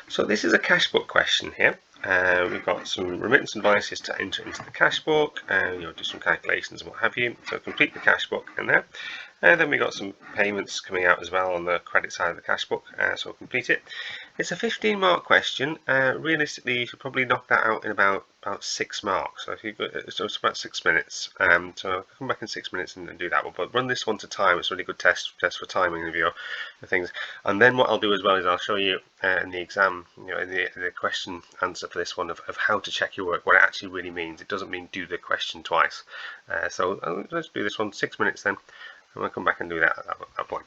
So this is a cashbook question here. We've got some remittance advices to enter into the cashbook, do some calculations and what have you. So complete the cashbook in there. And then we got some payments coming out as well on the credit side of the cashbook, so we'll complete it. It's a 15-mark question. Realistically, you should probably knock that out in about 6 marks. So if you so it's about 6 minutes. So I'll come back in 6 minutes and do that one. But run this one to time. It's a really good test for timing of your things. And then what I'll do as well is I'll show you in the exam, in the question answer for this one of how to check your work, what it actually really means. It doesn't mean do the question twice. So let's do this one 6 minutes then. I'm going to come back and do that at that point.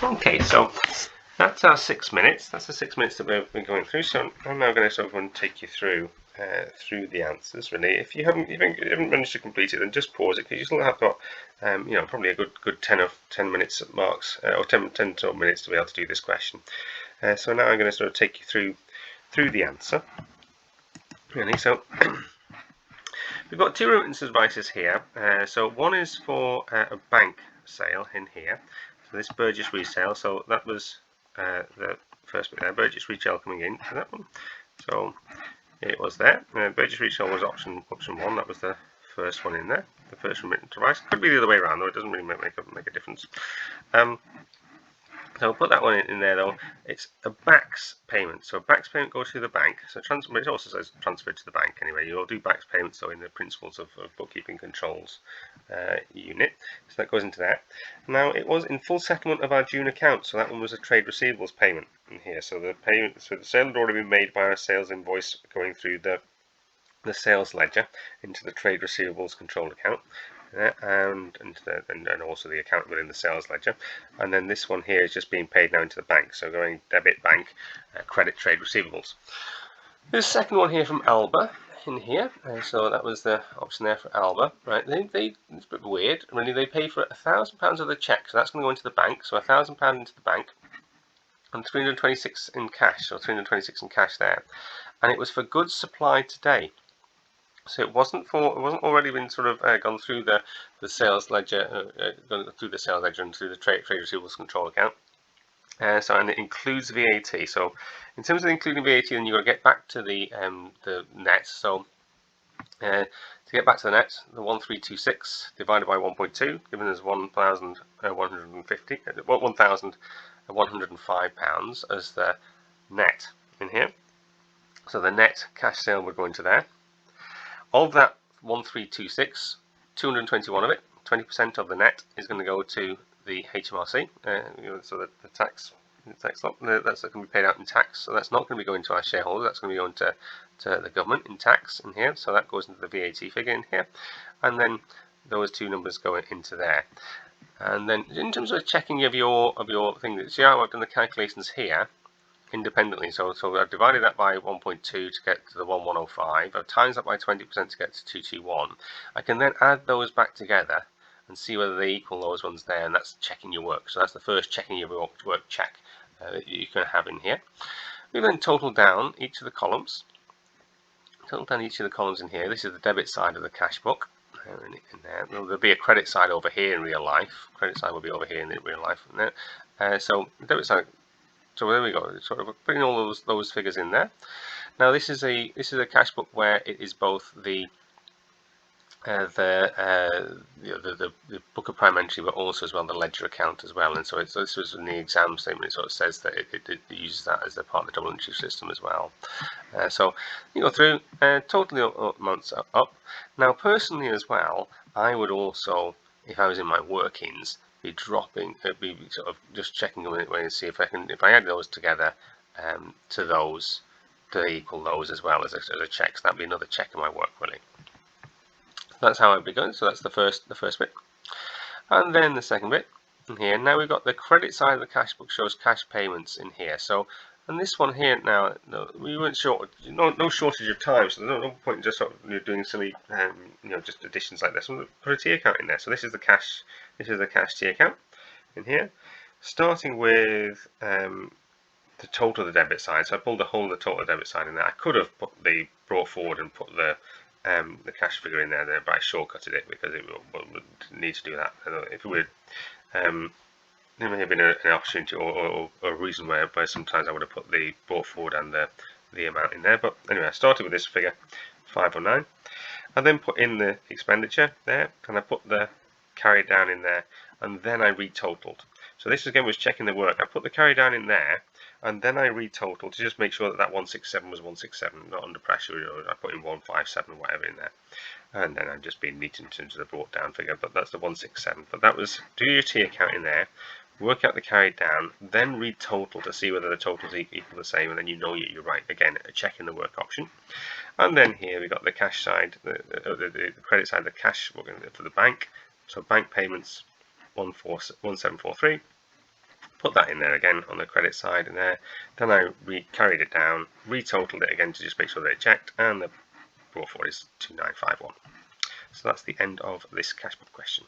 Okay, so that's our 6 minutes. That's the 6 minutes that we're going through. So I'm now going to sort of go and take you through the answers. Really, if you haven't managed to complete it, then just pause it, because you still have got probably a good 10 minutes marks or 10 12 minutes to be able to do this question. So now I'm going to sort of take you through the answer. Really, so we've got two remittance advices here. So one is for a bank sale in here. So this Burgess resale. So that was the first bit there. Burgess retail coming in to that one. So it was there. Burgess retail was option 1. That was the first one in there. The first remittance advice. Could be the other way around though. It doesn't really make a difference. So I'll put that one in there though. It's a BACS payment. So a BACS payment goes to the bank. So it also says transferred to the bank anyway. You'll do BACS payments though in the Principles of Bookkeeping Controls unit. So that goes into that. Now it was in full settlement of our June account. So that one was a trade receivables payment in here. So the sale had already been made by our sales invoice going through the sales ledger into the trade receivables control account. And also the account within the sales ledger, and then this one here is just being paid now into the bank, so going debit bank, credit trade receivables. This second one here from Alba in here, so that was the option there for Alba, right? It's a bit weird, really. They pay for £1,000 of the cheque, so that's going to go into the bank, so £1,000 into the bank, and 326 in cash, so 326 in cash there, and it was for goods supplied today. So it wasn't already been sort of gone through the sales ledger, and through the trade receivables control account. And it includes VAT. So in terms of including VAT, then you've got to get back to the net. So to get back to the net, the 1326 divided by 1.2, giving us £1,105 as the net in here. So the net cash sale would go into there. Of that 1326, 221 of it, 20% of the net, is going to go to the HMRC, so the tax lot, that's going to be paid out in tax. So that's not going to be going to our shareholder, that's going to be going to the government in tax in here. So that goes into the VAT figure in here, and then those two numbers go into there. And then in terms of checking of your thing, see how I've done the calculations here independently. So I've divided that by 1.2 to get to the 1105. I've times that by 20% to get to 221. I can then add those back together and see whether they equal those ones there, and that's checking your work. So that's the first checking your work check that you can have in here. We then total down each of the columns. Total down each of the columns in here. This is the debit side of the cash book. In there. There'll be a credit side over here in real life. Credit side will be over here in real life. So the debit side. So there we go. Sort of putting all those figures in there. Now this is a cash book where it is both the book of prime entry, but also as well the ledger account as well. And so this was in the exam statement. It sort of says that it uses that as a part of the double entry system as well. So you go through totally amounts up. Now personally as well, I would also, if I was in my workings, be sort of just checking them and see if I add those together to those to equal those as well as a check. So that'd be another check in my work really. That's how I'd be going. So that's the first bit, and then the second bit in here. Now we've got the credit side of the cash book shows cash payments in here. So and this one here now, we weren't short, no shortage of time, so there's no point in just sort of doing silly, just additions like this. We'll put a T account in there. So this is the cash T account in here, starting with the total of the debit side. So I pulled the whole of the total debit side in there. I could have brought forward and put the cash figure in there, but I shortcutted it because it would need to do that. If it would. There may have been an opportunity or a reason where sometimes I would have put the brought forward and the amount in there. But anyway, I started with this figure, 509. I then put in the expenditure there, and I put the carry down in there, and then I retotaled. So this again was checking the work. I put the carry down in there, and then I retotaled to just make sure that 167 was 167, not under pressure. I put in 157 or whatever in there. And then I'm just being neat in terms of the brought down figure, but that's the 167. But that was, do your T account in there, work out the carried down, then read total to see whether the totals equal the same, and then you're right. Again, a check in the work option. And then here we got the cash side, the credit side, the cash for the bank. So bank payments 1743. put that in there again on the credit side in there. Then I carried it down, retotaled it again to just make sure that it checked, and the brought forward is 2951. So that's the end of this Cashbook question.